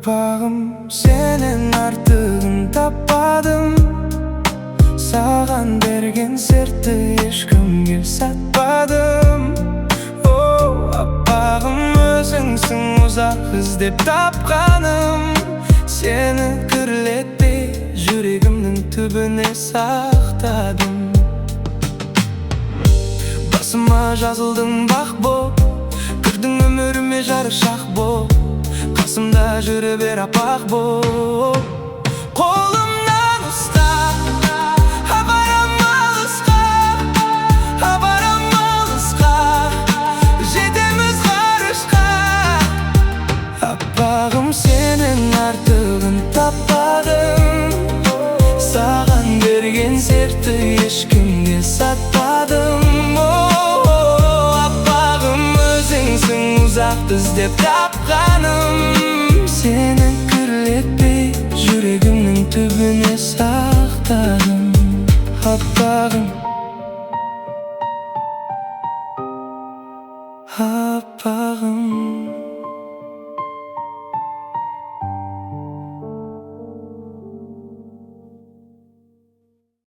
Аппағым, сенен артығын таппадым. Саған берген сертті ешкімге сатпадым. О, аппағым, өзіңсің ұзақ іздеп тапқаным. Сені кірлетпей жүрегімнің түбіне сақтадым. Басыма жазылдың бақ боп, кірдің өміріме жарышақ боп. Қасымда жүре бер аппақ боп. Қолымнан ұстап, апарам алысқа, апарам алысқа, жетеміз ғарышқа. Аппағым, сенің артығын таппадым. Саған берген сертті ешкімге сатпадым. Ұзақты іздеп тапқаным. Сені кірлетпей жүрегімнің түбіне сақтадым. Аппағым, аппағым.